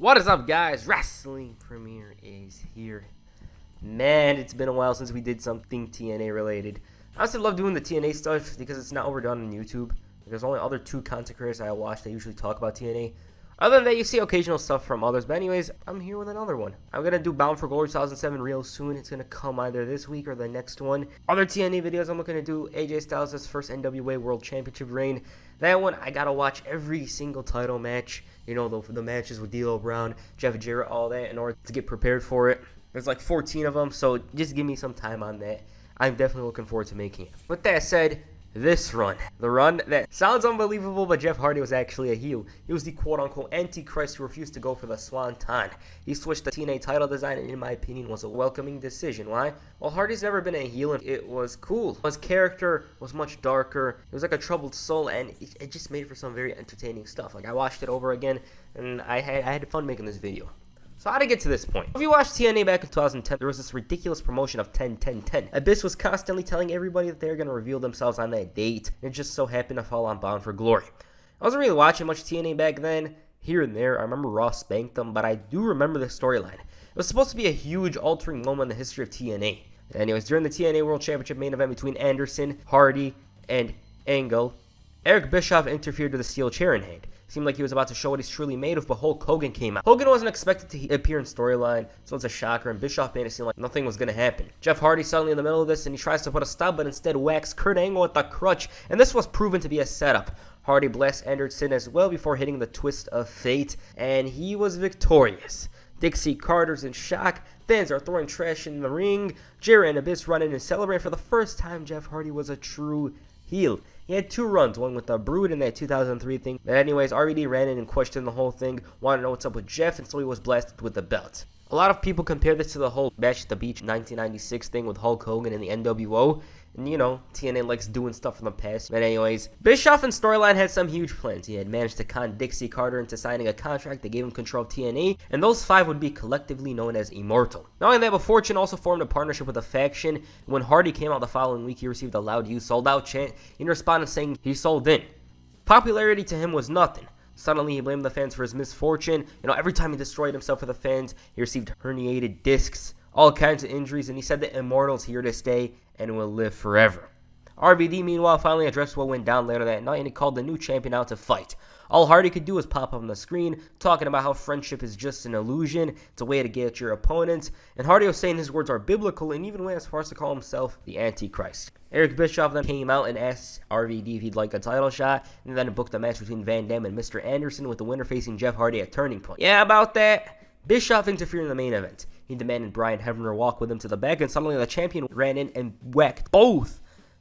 What is up, guys? Wrestling Premiere is here. Man, it's been a while since we did something TNA related. I honestly love doing the TNA stuff because it's not overdone on YouTube. There's only other two content creators I watch that usually talk about TNA. Other than that, you see occasional stuff from others. But anyways, I'm here with another one. I'm going to do Bound for Glory 2007 real soon. It's going to come either this week or the next one. Other TNA videos I'm looking to do. AJ Styles' first NWA World Championship reign. That one, I got to watch every single title match. You know, the matches with D'Lo Brown, Jeff Jarrett, all that, in order to get prepared for it. There's like 14 of them, so just give me some time on that. I'm definitely looking forward to making it. With that said, this run, the run that sounds unbelievable, but Jeff Hardy was actually a heel. He was the quote-unquote Antichrist who refused to go for the Swanton. He switched the TNA title design, and in my opinion, was a welcoming decision. Why? Well, Hardy's never been a heel, and it was cool. His character was much darker. It was like a troubled soul, and it just made for some very entertaining stuff. Like, I watched it over again, and I had fun making this video. So how to get to this point? If you watched TNA back in 2010, there was this ridiculous promotion of 10-10-10. Abyss was constantly telling everybody that they were going to reveal themselves on that date. It just so happened to fall on Bound for Glory. I wasn't really watching much TNA back then, here and there. I remember Raw spanked them, but I do remember the storyline. It was supposed to be a huge altering moment in the history of TNA. Anyways, during the TNA World Championship main event between Anderson, Hardy, and Angle, Eric Bischoff interfered with a steel chair in hand. Seemed like he was about to show what he's truly made of, but Hulk Hogan came out. Hogan wasn't expected to appear in storyline, so it's a shocker, and Bischoff made it seem like nothing was going to happen. Jeff Hardy suddenly in the middle of this, and he tries to put a stop, but instead whacks Kurt Angle with the crutch, and this was proven to be a setup. Hardy blasts Anderson as well before hitting the twist of fate, and he was victorious. Dixie Carter's in shock. Fans are throwing trash in the ring. Jarrett and Abyss run in and celebrate. For the first time, Jeff Hardy was a true heel. He had two runs, one with the Brood and that 2003 thing. But anyways, RVD ran in and questioned the whole thing, wanted to know what's up with Jeff, and so he was blasted with the belt. A lot of people compare this to the whole Bash at the Beach 1996 thing with Hulk Hogan and the NWO. And you know, TNA likes doing stuff from the past. But anyways, Bischoff and storyline had some huge plans. He had managed to con Dixie Carter into signing a contract that gave him control of TNA, and those five would be collectively known as Immortal. Not only that, but Fortune also formed a partnership with a faction. And when Hardy came out the following week, he received a loud "You sold out" chant in response saying he sold in. Popularity to him was nothing. Suddenly, he blamed the fans for his misfortune. You know, every time he destroyed himself for the fans, he received herniated discs, all kinds of injuries, and he said that Immortal's here to stay and will live forever. RVD, meanwhile, finally addressed what went down later that night, and he called the new champion out to fight. All Hardy could do was pop up on the screen, talking about how friendship is just an illusion, it's a way to get at your opponents, and Hardy was saying his words are biblical, and even went as far as to call himself the Antichrist. Eric Bischoff then came out and asked RVD if he'd like a title shot, and then booked a match between Van Dam and Mr. Anderson, with the winner facing Jeff Hardy at Turning Point. Yeah, about that, Bischoff interfered in the main event. He demanded Brian Hebner walk with him to the back, and suddenly the champion ran in and whacked both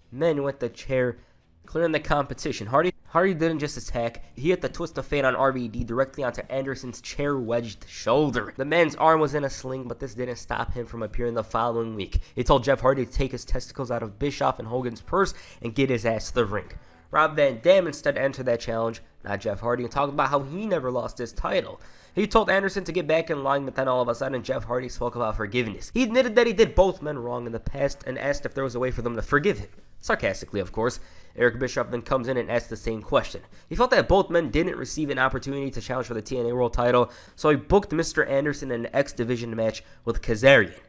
men with the chair, clearing the competition. Hardy didn't just attack, he hit the twist of fate on RVD directly onto Anderson's chair-wedged shoulder. The man's arm was in a sling, but this didn't stop him from appearing the following week. He told Jeff Hardy to take his testicles out of Bischoff and Hogan's purse and get his ass to the ring. Rob Van Dam instead entered that challenge, not Jeff Hardy, and talked about how he never lost his title. He told Anderson to get back in line, but then all of a sudden Jeff Hardy spoke about forgiveness. He admitted that he did both men wrong in the past and asked if there was a way for them to forgive him. Sarcastically, of course. Eric Bischoff then comes in and asks the same question. He felt that both men didn't receive an opportunity to challenge for the TNA World title, so he booked Mr. Anderson in an X Division match with Kazarian.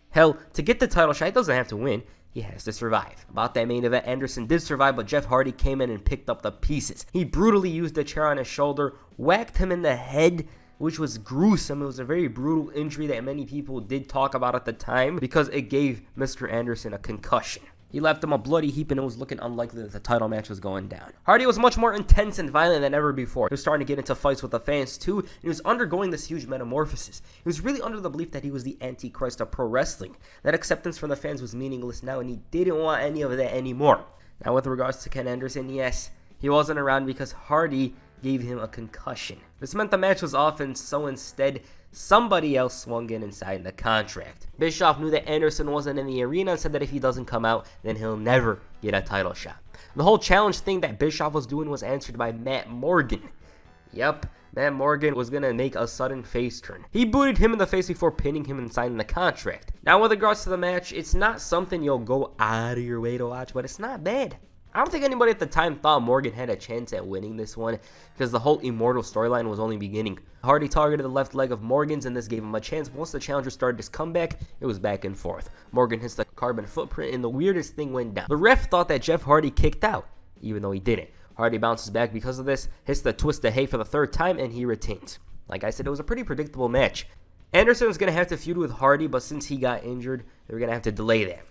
Hell, to get the title shot, he doesn't have to win. He has to survive. About that main event, Anderson did survive, but Jeff Hardy came in and picked up the pieces. He brutally used the chair on his shoulder, whacked him in the head, which was gruesome. It was a very brutal injury that many people did talk about at the time because it gave Mr. Anderson a concussion. He left him a bloody heap, and it was looking unlikely that the title match was going down. Hardy was much more intense and violent than ever before. He was starting to get into fights with the fans too, and he was undergoing this huge metamorphosis. He was really under the belief that he was the Antichrist of pro wrestling. That acceptance from the fans was meaningless now, and he didn't want any of that anymore. Now, with regards to Ken Anderson, yes, he wasn't around because Hardy gave him a concussion. This meant the match was off, and so instead, somebody else swung in and signed the contract. Bischoff knew that Anderson wasn't in the arena and said that if he doesn't come out, then he'll never get a title shot. The whole challenge thing that Bischoff was doing was answered by Matt Morgan. Yep, Matt Morgan was going to make a sudden face turn. He booted him in the face before pinning him and signing the contract. Now, with regards to the match, it's not something you'll go out of your way to watch, but it's not bad. I don't think anybody at the time thought Morgan had a chance at winning this one because the whole Immortal storyline was only beginning. Hardy targeted the left leg of Morgan's and this gave him a chance. Once the challenger started his comeback, it was back and forth. Morgan hits the carbon footprint and the weirdest thing went down. The ref thought that Jeff Hardy kicked out, even though he didn't. Hardy bounces back because of this, hits the twist of hate for the third time, and he retains. Like I said, it was a pretty predictable match. Anderson was going to have to feud with Hardy, but since he got injured, they were going to have to delay that.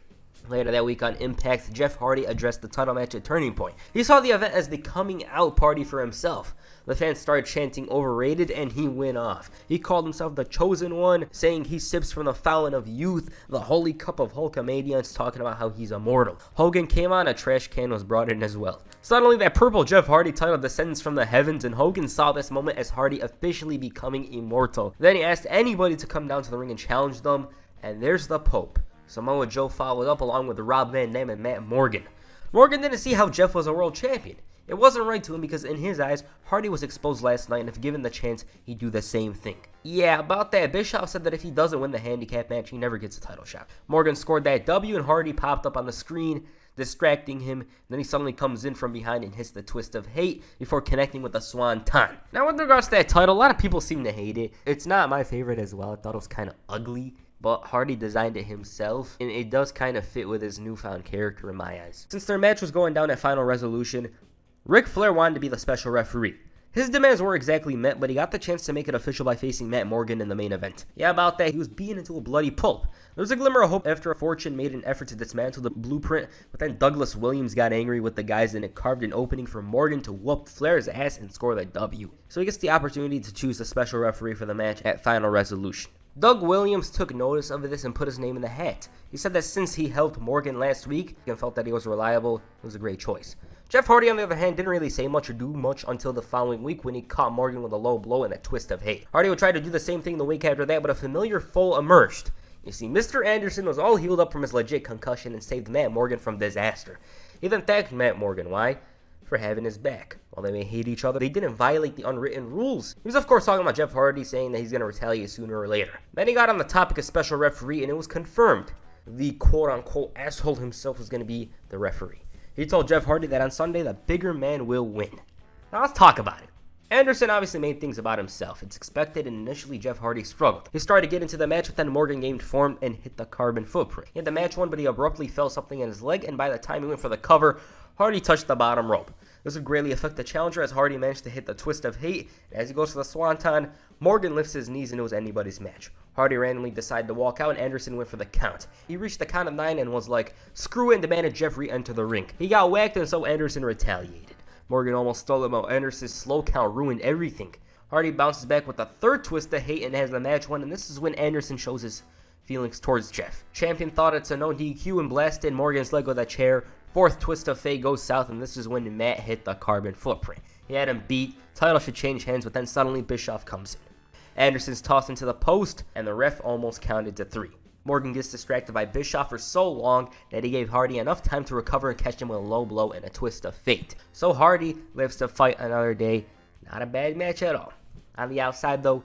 Later that week on Impact, Jeff Hardy addressed the title match at Turning Point. He saw the event as the coming out party for himself. The fans started chanting overrated and he went off. He called himself the chosen one, saying he sips from the fountain of youth, the holy cup of Hulkamanians, talking about how he's immortal. Hogan came on, a trash can was brought in as well. Suddenly that purple Jeff Hardy title descends from the heavens and Hogan saw this moment as Hardy officially becoming immortal. Then he asked anybody to come down to the ring and challenge them, and there's the Pope. Samoa Joe followed up along with Rob Van Dam and Matt Morgan. Morgan didn't see how Jeff was a world champion. It wasn't right to him because in his eyes, Hardy was exposed last night and if given the chance, he'd do the same thing. Yeah, about that, Bischoff said that if he doesn't win the handicap match, he never gets a title shot. Morgan scored that W and Hardy popped up on the screen, distracting him. Then he suddenly comes in from behind and hits the twist of hate before connecting with the Swanton. Now with regards to that title, a lot of people seem to hate it. It's not my favorite as well. I thought it was kind of ugly. But Hardy designed it himself, and it does kind of fit with his newfound character in my eyes. Since their match was going down at Final Resolution, Ric Flair wanted to be the special referee. His demands were exactly met, but he got the chance to make it official by facing Matt Morgan in the main event. Yeah, about that, he was beaten into a bloody pulp. There was a glimmer of hope after Fortune made an effort to dismantle the blueprint, but then Douglas Williams got angry with the guys and it carved an opening for Morgan to whoop Flair's ass and score the W. So he gets the opportunity to choose the special referee for the match at Final Resolution. Doug Williams took notice of this and put his name in the hat. He said that since he helped Morgan last week and felt that he was reliable, it was a great choice. Jeff Hardy, on the other hand, didn't really say much or do much until the following week when he caught Morgan with a low blow and a twist of hate. Hardy would try to do the same thing the week after that, but a familiar foe emerged. You see, Mr. Anderson was all healed up from his legit concussion and saved Matt Morgan from disaster. He then thanked Matt Morgan. Why? For having his back. While they may hate each other, they didn't violate the unwritten rules. He was of course talking about Jeff Hardy, saying that he's going to retaliate sooner or later. Then he got on the topic of special referee and it was confirmed. The quote-unquote asshole himself was going to be the referee. He told Jeff Hardy that on Sunday the bigger man will win. Now let's talk about it. Anderson obviously made things about himself. It's expected, and initially Jeff Hardy struggled. He started to get into the match, but then Morgan gained form and hit the carbon footprint. He had the match won, but he abruptly felt something in his leg, and by the time he went for the cover, Hardy touched the bottom rope. This would greatly affect the challenger as Hardy managed to hit the twist of hate. As he goes for the Swanton, Morgan lifts his knees and it was anybody's match. Hardy randomly decided to walk out and Anderson went for the count. He reached the count of 9 and was like, screw it, and demanded Jeff re-enter the ring. He got whacked and so Anderson retaliated. Morgan almost stole him out. Anderson's slow count ruined everything. Hardy bounces back with the third twist of hate and has the match won, and this is when Anderson shows his feelings towards Jeff. Champion thought it's a no DQ and blasted Morgan's leg with a chair. Fourth twist of fate goes south, and this is when Matt hit the carbon footprint. He had him beat. Title should change hands, but then suddenly Bischoff comes in. Anderson's tossed into the post, and the ref almost counted to 3. Morgan gets distracted by Bischoff for so long that he gave Hardy enough time to recover and catch him with a low blow and a twist of fate. So Hardy lives to fight another day. Not a bad match at all. On the outside, though,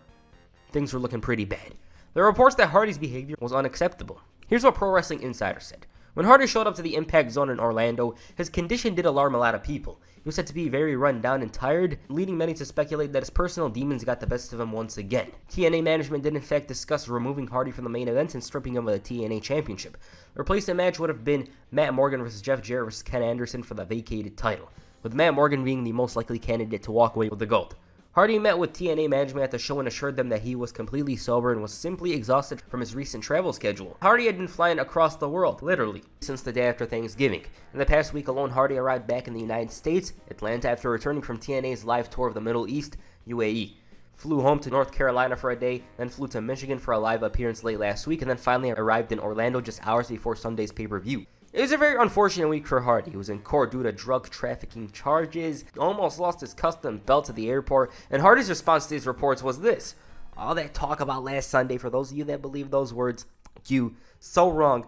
things were looking pretty bad. There are reports that Hardy's behavior was unacceptable. Here's what Pro Wrestling Insider said. When Hardy showed up to the Impact Zone in Orlando, his condition did alarm a lot of people. He was said to be very run down and tired, leading many to speculate that his personal demons got the best of him once again. TNA management did in fact discuss removing Hardy from the main event and stripping him of the TNA Championship. The replacement match would have been Matt Morgan vs. Jeff Jarrett vs. Ken Anderson for the vacated title, with Matt Morgan being the most likely candidate to walk away with the gold. Hardy met with TNA management at the show and assured them that he was completely sober and was simply exhausted from his recent travel schedule. Hardy had been flying across the world, literally, since the day after Thanksgiving. In the past week alone, Hardy arrived back in the United States, Atlanta, after returning from TNA's live tour of the Middle East, UAE. Flew home to North Carolina for a day, then flew to Michigan for a live appearance late last week, and then finally arrived in Orlando just hours before Sunday's pay-per-view. It was a very unfortunate week for Hardy. He was in court due to drug trafficking charges, almost lost his custom belt at the airport, and Hardy's response to these reports was this. All that talk about last Sunday, for those of you that believe those words, you, so wrong,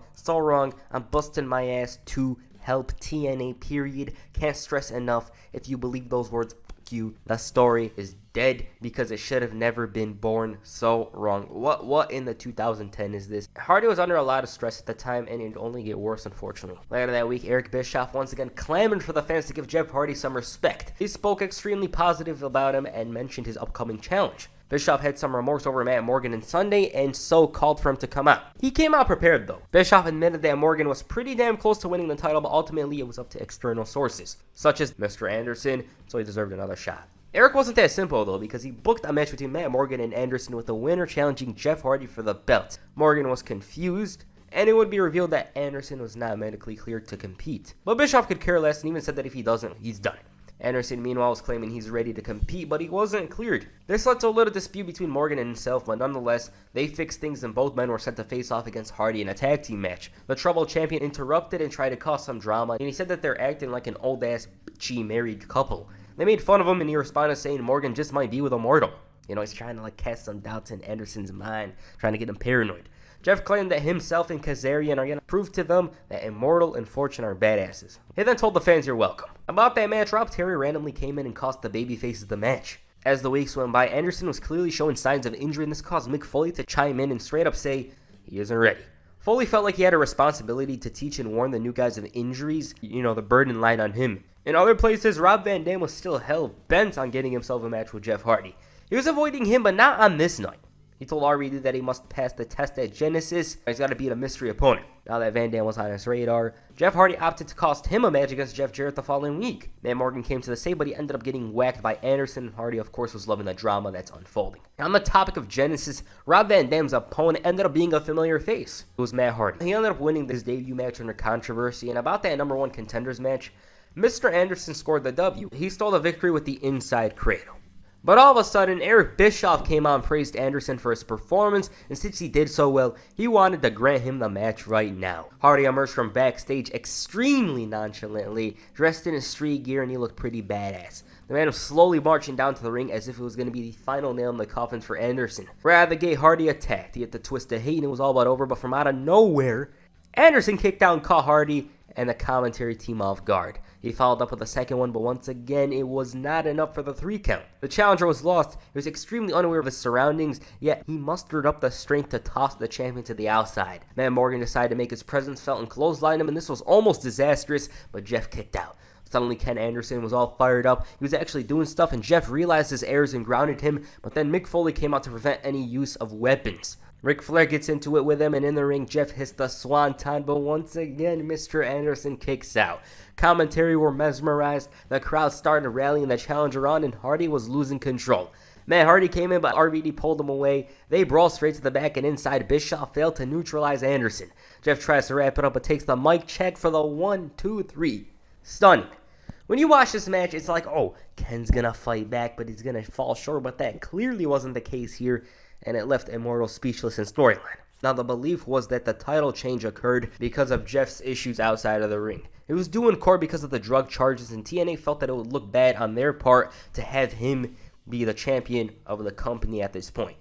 I'm busting my ass to help TNA, period. Can't stress enough, if you believe those words, you. The story is dead because it should have never been born. So wrong. What in the 2010 is this? Hardy was under a lot of stress at the time, and it'd only get worse, unfortunately. Later that week, Eric Bischoff once again clamored for the fans to give Jeff Hardy some respect. He spoke extremely positive about him and mentioned his upcoming challenge. Bischoff had some remorse over Matt Morgan on Sunday, and so called for him to come out. He came out prepared, though. Bischoff admitted that Morgan was pretty damn close to winning the title, but ultimately it was up to external sources, such as Mr. Anderson, so he deserved another shot. Eric wasn't that simple, though, because he booked a match between Matt Morgan and Anderson with the winner challenging Jeff Hardy for the belt. Morgan was confused, and it would be revealed that Anderson was not medically cleared to compete. But Bischoff could care less and even said that if he doesn't, he's done. Anderson, meanwhile, was claiming he's ready to compete, but he wasn't cleared. This led to a little dispute between Morgan and himself, but nonetheless, they fixed things and both men were set to face off against Hardy in a tag team match. The troubled champion interrupted and tried to cause some drama, and he said that they're acting like an old-ass, bitchy married couple. They made fun of him, and he responded saying Morgan just might be with Immortal. You know, he's trying to cast some doubts in Anderson's mind, trying to get him paranoid. Jeff claimed that himself and Kazarian are going to prove to them that Immortal and Fortune are badasses. He then told the fans, "You're welcome." About that match, Rob Terry randomly came in and cost the babyfaces the match. As the weeks went by, Anderson was clearly showing signs of injury, and this caused Mick Foley to chime in and straight up say he isn't ready. Foley felt like he had a responsibility to teach and warn the new guys of injuries. You know, the burden lied on him. In other places, Rob Van Dam was still hell-bent on getting himself a match with Jeff Hardy. He was avoiding him, but not on this night. He told RVD that he must pass the test at Genesis, and he's got to beat a mystery opponent. Now that Van Dam was on his radar, Jeff Hardy opted to cost him a match against Jeff Jarrett the following week. Matt Morgan came to the save, but he ended up getting whacked by Anderson, and Hardy, of course, was loving the drama that's unfolding. On the topic of Genesis, Rob Van Dam's opponent ended up being a familiar face. It was Matt Hardy. He ended up winning his debut match under controversy, and about that number one contenders match, Mr. Anderson scored the W. He stole the victory with the inside cradle. But all of a sudden, Eric Bischoff came out and praised Anderson for his performance, and since he did so well, he wanted to grant him the match right now. Hardy emerged from backstage extremely nonchalantly, dressed in his street gear, and he looked pretty badass. The man was slowly marching down to the ring as if it was going to be the final nail in the coffin for Anderson. Right out of the gate, Hardy attacked. He hit the twist of hate, and it was all but over, but from out of nowhere, Anderson kicked out and caught Hardy and the commentary team off guard. He followed up with a second one, but once again, it was not enough for the 3 count. The challenger was lost. He was extremely unaware of his surroundings, yet he mustered up the strength to toss the champion to the outside. Matt Morgan decided to make his presence felt and clothesline him, and this was almost disastrous, but Jeff kicked out. Suddenly, Ken Anderson was all fired up. He was actually doing stuff, and Jeff realized his errors and grounded him, but then Mick Foley came out to prevent any use of weapons. Ric Flair gets into it with him, and in the ring, Jeff hits the swanton, but once again, Mr. Anderson kicks out. Commentary were mesmerized, the crowd started rallying the challenger on, and Hardy was losing control. Matt Hardy came in, but RVD pulled him away. They brawled straight to the back, and inside, Bischoff failed to neutralize Anderson. Jeff tries to wrap it up, but takes the mic check for the 1, 2, 3. Stunning. When you watch this match, it's like, oh, Ken's gonna fight back, but he's gonna fall short, but that clearly wasn't the case here, and it left Immortal speechless in storyline. Now, the belief was that the title change occurred because of Jeff's issues outside of the ring. It was due in court because of the drug charges, and TNA felt that it would look bad on their part to have him be the champion of the company at this point.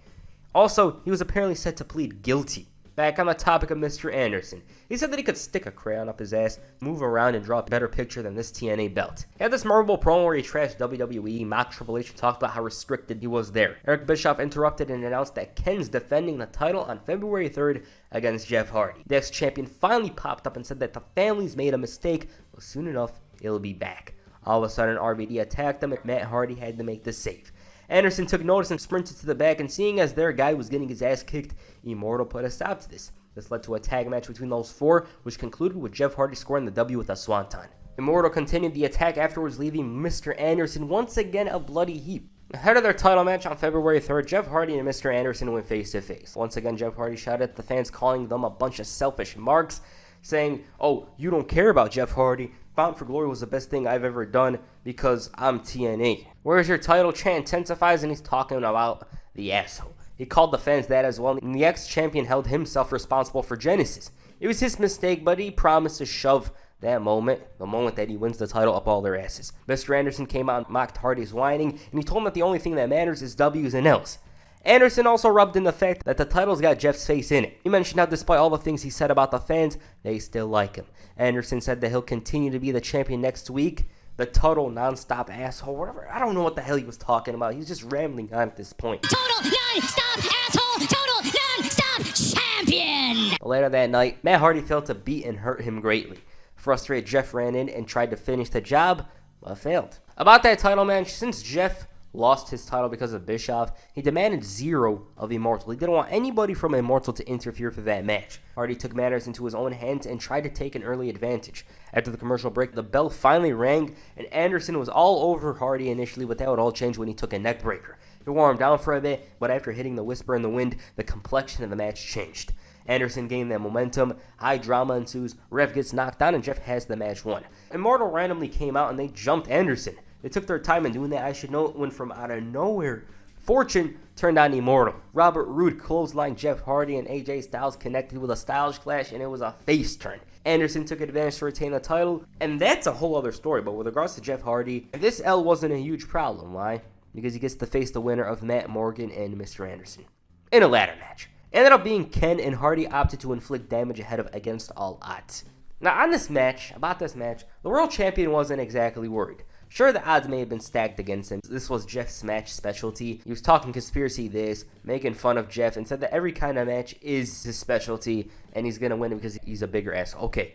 Also, he was apparently set to plead guilty. Back on the topic of Mr. Anderson, he said that he could stick a crayon up his ass, move around, and draw a better picture than this TNA belt. He had this memorable promo where he trashed WWE, mocked Triple H, and talked about how restricted he was there. Eric Bischoff interrupted and announced that Ken's defending the title on February 3rd against Jeff Hardy. The ex-champion finally popped up and said that the family's made a mistake, but soon enough, it'll be back. All of a sudden, RVD attacked him, and Matt Hardy had to make the save. Anderson took notice and sprinted to the back, and seeing as their guy was getting his ass kicked, Immortal put a stop to this. This led to a tag match between those four, which concluded with Jeff Hardy scoring the W with a swanton. Immortal continued the attack afterwards, leaving Mr. Anderson once again a bloody heap. Ahead of their title match on February 3rd, Jeff Hardy and Mr. Anderson went face-to-face. Once again, Jeff Hardy shouted at the fans, calling them a bunch of selfish marks, saying, "Oh, you don't care about Jeff Hardy. Bound for Glory was the best thing I've ever done because I'm TNA. Where's your title?" Chant intensifies, and he's talking about the asshole. He called the fans that as well, and the ex-champion held himself responsible for Genesis. It was his mistake, but he promised to shove that moment, the moment that he wins the title, up all their asses. Mr. Anderson came out and mocked Hardy's whining, and he told him that the only thing that matters is W's and L's. Anderson also rubbed in the fact that the title's got Jeff's face in it. He mentioned how despite all the things he said about the fans, they still like him. Anderson said that he'll continue to be the champion next week, the total non-stop asshole, whatever. I don't know what the hell he was talking about. He was just rambling on at this point. Total non-stop asshole, total non-stop champion. Later that night, Matt Hardy failed to beat and hurt him greatly. Frustrated, Jeff ran in and tried to finish the job, but failed. About that title match, since Jeff lost his title because of Bischoff, he demanded 0 of Immortal. He didn't want anybody from Immortal to interfere for that match. Hardy took matters into his own hands and tried to take an early advantage. After the commercial break, the bell finally rang, and Anderson was all over Hardy initially, but that would all change when he took a neck breaker. He wore him down for a bit, but after hitting the Whisper in the Wind, the complexion of the match changed. Anderson gained that momentum, high drama ensues, ref gets knocked down, and Jeff has the match won. Immortal randomly came out and they jumped Anderson. They took their time in doing that. I should note when from out of nowhere, Fortune turned on Immortal. Robert Roode clotheslined Jeff Hardy and AJ Styles connected with a Styles Clash, and it was a face turn. Anderson took advantage to retain the title, and that's a whole other story. But with regards to Jeff Hardy, this L wasn't a huge problem. Why? Because he gets to face the winner of Matt Morgan and Mr. Anderson in a ladder match. Ended up being Ken, and Hardy opted to inflict damage ahead of Against All Odds. Now on this match, the world champion wasn't exactly worried. Sure, the odds may have been stacked against him. This was Jeff's match specialty. He was talking conspiracy this, making fun of Jeff, and said that every kind of match is his specialty, and he's going to win it because he's a bigger ass. Okay,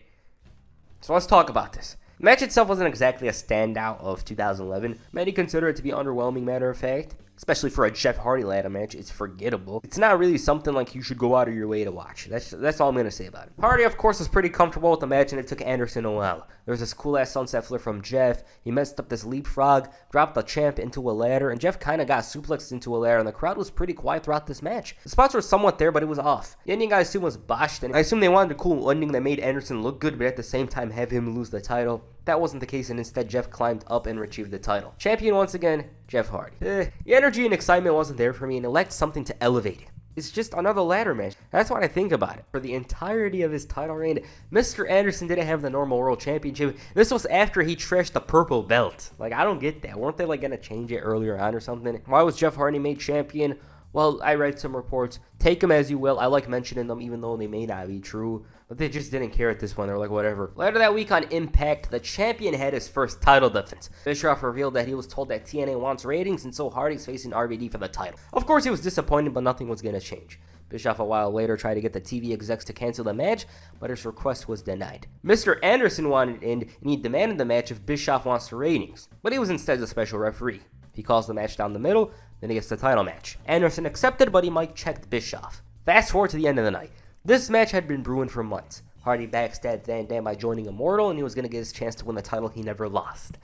so let's talk about this. The match itself wasn't exactly a standout of 2011. Many consider it to be underwhelming, matter of fact. Especially for a Jeff Hardy ladder match, it's forgettable. It's not really something like you should go out of your way to watch. That's all I'm going to say about it. Hardy, of course, was pretty comfortable with the match, and it took Anderson a while. There was this cool-ass sunset flare from Jeff. He messed up this leapfrog, dropped the champ into a ladder, and Jeff kind of got suplexed into a ladder, and the crowd was pretty quiet throughout this match. The spots were somewhat there, but it was off. The ending, I assume, was botched, and I assume they wanted a cool ending that made Anderson look good, but at the same time have him lose the title. That wasn't the case, and instead Jeff climbed up and retrieved the title. Champion once again, Jeff Hardy. The energy and excitement wasn't there for me, and it lacked something to elevate it. It's just another ladder match. That's what I think about it. For the entirety of his title reign, Mr. Anderson didn't have the normal world championship. This was after he trashed the purple belt. Like, I don't get that. Weren't they, like, going to change it earlier on or something? Why was Jeff Hardy made champion? Well, I read some reports. Take them as you will. I like mentioning them even though they may not be true. But they just didn't care at this point. They were like, whatever. Later that week on Impact, the champion had his first title defense. Bischoff revealed that he was told that TNA wants ratings, and so Hardy's facing RVD for the title. Of course, he was disappointed, but nothing was going to change. Bischoff a while later tried to get the TV execs to cancel the match, but his request was denied. Mr. Anderson wanted it in, and he demanded the match if Bischoff wants the ratings. But he was instead a special referee. He calls the match down the middle, then he gets the title match. Anderson accepted, but he mic checked Bischoff. Fast forward to the end of the night. This match had been brewing for months. Hardy backstabbed Van Dam by joining Immortal, and he was going to get his chance to win the title he never lost.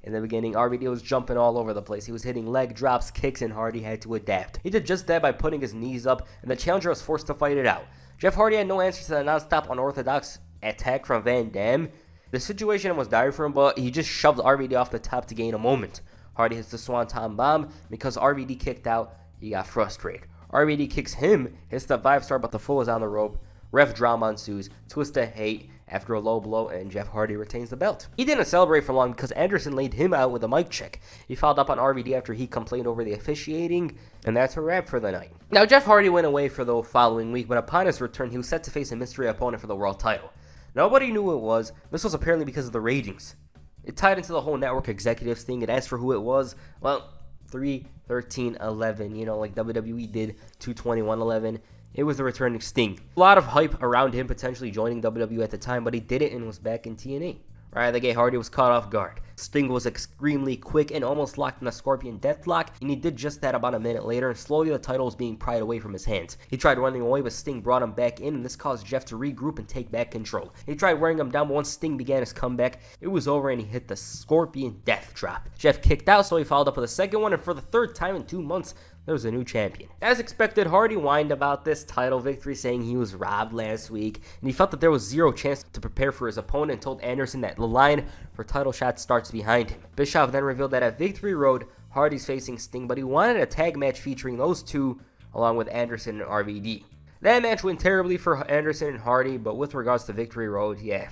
In the beginning, RVD was jumping all over the place. He was hitting leg drops, kicks, and Hardy had to adapt. He did just that by putting his knees up, and the challenger was forced to fight it out. Jeff Hardy had no answer to the non-stop unorthodox attack from Van Dam. The situation was dire for him, but he just shoved RVD off the top to gain a moment. Hardy hits the Swanton Bomb. Because RVD kicked out, he got frustrated. RVD kicks him, hits the 5-star, but the fool is on the rope. Ref drama ensues, twist of hate after a low blow, and Jeff Hardy retains the belt. He didn't celebrate for long because Anderson laid him out with a mic check. He fouled up on RVD after he complained over the officiating, and that's a wrap for the night. Now, Jeff Hardy went away for the following week, but upon his return, he was set to face a mystery opponent for the world title. Nobody knew who it was. This was apparently because of the ratings. It tied into the whole network executives thing. It asked for who it was. Well, 3, 13, 11, like WWE did 221, 11. It was the returning Sting. A lot of hype around him potentially joining WWE at the time, but he didn't and was back in TNA. Right out of the gate, Hardy was caught off guard. Sting was extremely quick and almost locked in a Scorpion Deathlock, and he did just that about a minute later, and slowly the title was being pried away from his hands. He tried running away, but Sting brought him back in, and this caused Jeff to regroup and take back control. He tried wearing him down, but once Sting began his comeback, it was over and he hit the Scorpion Death Drop. Jeff kicked out, so he followed up with a second one, and for the third time in 2 months, there was a new champion. As expected, Hardy whined about this title victory, saying he was robbed last week, and he felt that there was zero chance to prepare for his opponent and told Anderson that the line for title shots starts behind him. Bischoff then revealed that at Victory Road, Hardy's facing Sting, but he wanted a tag match featuring those two, along with Anderson and RVD. That match went terribly for Anderson and Hardy, but with regards to Victory Road, yeah,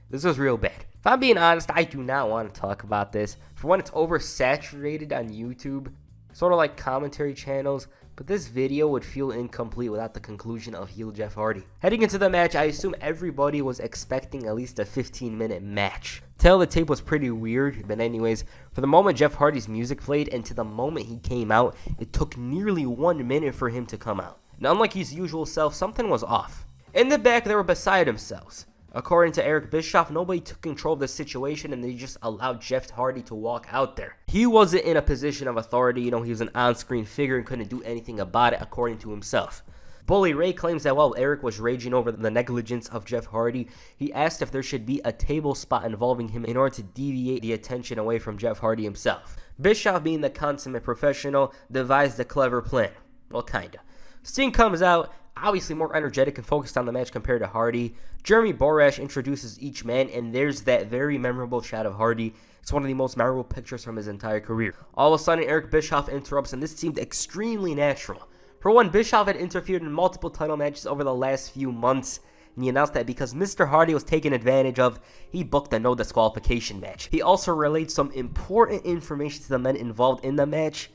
this was real bad. If I'm being honest, I do not want to talk about this. For one, it's oversaturated on YouTube, sort of like commentary channels, but this video would feel incomplete without the conclusion of heel Jeff Hardy. Heading into the match, I assume everybody was expecting at least a 15-minute match. Tail of the tape was pretty weird, but anyways, for the moment Jeff Hardy's music played and to the moment he came out, it took nearly 1 minute for him to come out. And unlike his usual self, something was off. In the back, they were beside themselves. According to Eric Bischoff, nobody took control of the situation and they just allowed Jeff Hardy to walk out there. He wasn't in a position of authority, he was an on-screen figure and couldn't do anything about it according to himself. Bully Ray claims that while Eric was raging over the negligence of Jeff Hardy, he asked if there should be a table spot involving him in order to deviate the attention away from Jeff Hardy himself. Bischoff, being the consummate professional, devised a clever plan. Well, kinda. Sting comes out, obviously more energetic and focused on the match compared to Hardy. Jeremy Borash introduces each man, and there's that very memorable shot of Hardy. It's one of the most memorable pictures from his entire career. All of a sudden, Eric Bischoff interrupts, and this seemed extremely natural. For one, Bischoff had interfered in multiple title matches over the last few months, and he announced that because Mr. Hardy was taken advantage of, he booked a no disqualification match. He also relayed some important information to the men involved in the match.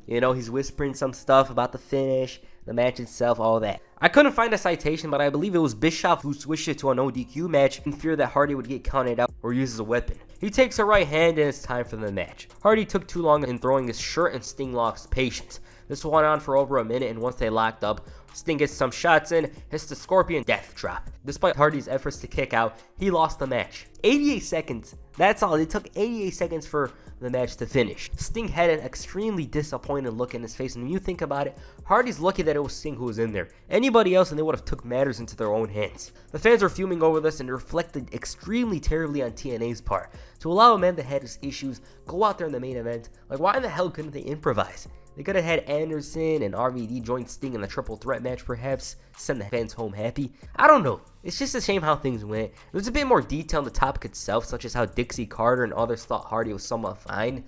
He's whispering some stuff about the finish, the match itself, all that. I couldn't find a citation, but I believe it was Bischoff who switched it to an ODQ match in fear that Hardy would get counted out or use as a weapon. He takes a right hand and it's time for the match. Hardy took too long in throwing his shirt and Sting lost patience. This went on for over a minute, and once they locked up, Sting gets some shots in, hits the Scorpion Death Drop. Despite Hardy's efforts to kick out, he lost the match. 88 seconds. That's all. It took 88 seconds for the match to finish. Sting had an extremely disappointed look in his face, and when you think about it, Hardy's lucky that it was Sting who was in there. Anybody else, and they would have took matters into their own hands. The fans are fuming over this, and it reflected extremely terribly on TNA's part. To allow a man that had his issues go out there in the main event, why in the hell couldn't they improvise? They could have had Anderson and RVD join Sting in the triple threat match, perhaps, send the fans home happy. I don't know. It's just a shame how things went. There's a bit more detail on the topic itself, such as how Dixie Carter and others thought Hardy was somewhat fine.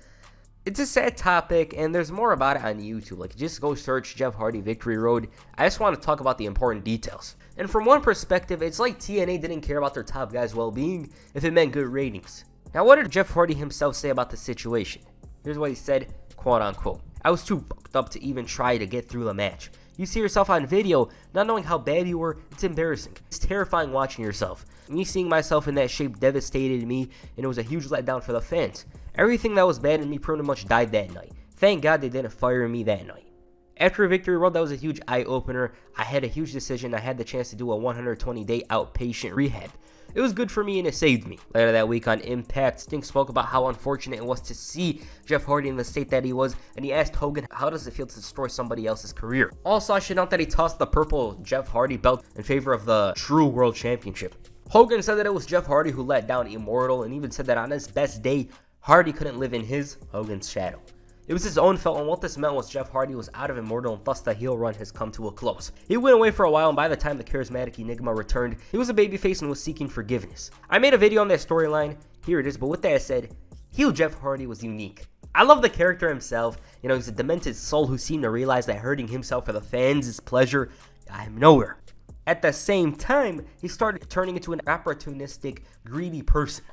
It's a sad topic, and there's more about it on YouTube. Just go search Jeff Hardy Victory Road. I just want to talk about the important details. And from one perspective, it's like TNA didn't care about their top guys' well-being if it meant good ratings. Now, what did Jeff Hardy himself say about the situation? Here's what he said, quote unquote. I was too fucked up to even try to get through the match. You see yourself on video, not knowing how bad you were, it's embarrassing. It's terrifying watching yourself. Me seeing myself in that shape devastated me, and it was a huge letdown for the fans. Everything that was bad in me pretty much died that night. Thank God they didn't fire me that night. After Victory Road, that was a huge eye-opener. I had a huge decision. I had the chance to do a 120-day outpatient rehab. It was good for me and it saved me. Later that week on Impact, Sting spoke about how unfortunate it was to see Jeff Hardy in the state that he was, and he asked Hogan, how does it feel to destroy somebody else's career? Also, I should note that he tossed the purple Jeff Hardy belt in favor of the true World Championship. Hogan said that it was Jeff Hardy who let down Immortal, and even said that on his best day, Hardy couldn't live in Hogan's shadow. It was his own fault, and what this meant was Jeff Hardy was out of Immortal, and thus the heel run has come to a close. He went away for a while, and by the time the charismatic Enigma returned, he was a babyface and was seeking forgiveness. I made a video on that storyline, here it is, but with that said, heel Jeff Hardy was unique. I love the character himself. He's a demented soul who seemed to realize that hurting himself for the fans' pleasure got him nowhere. At the same time, he started turning into an opportunistic, greedy person.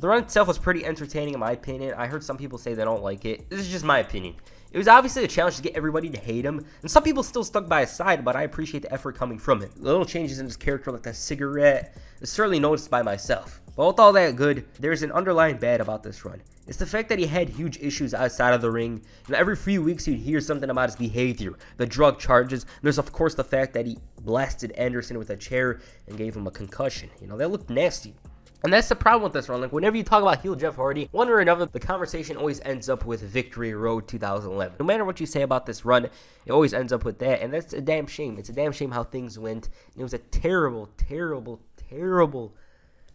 The run itself was pretty entertaining in my opinion. I heard some people say they don't like it. This is just my opinion. It was obviously a challenge to get everybody to hate him, and some people still stuck by his side, but I appreciate the effort coming from him. Little changes in his character like that cigarette is certainly noticed by myself. But with all that good, there's an underlying bad about this run. It's the fact that he had huge issues outside of the ring, and every few weeks you'd hear something about his behavior, the drug charges, and there's of course the fact that he blasted Anderson with a chair and gave him a concussion. That looked nasty. And that's the problem with this run. Whenever you talk about heel Jeff Hardy, one way or another, the conversation always ends up with Victory Road 2011. No matter what you say about this run, it always ends up with that. And that's a damn shame. It's a damn shame how things went. It was a terrible, terrible, terrible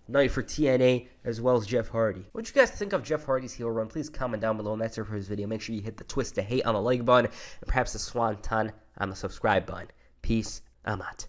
night for TNA as well as Jeff Hardy. What you guys think of Jeff Hardy's heel run? Please comment down below. And that's it for his video. Make sure you hit the twist to hate on the like button and perhaps the swanton on the subscribe button. Peace. I'm out.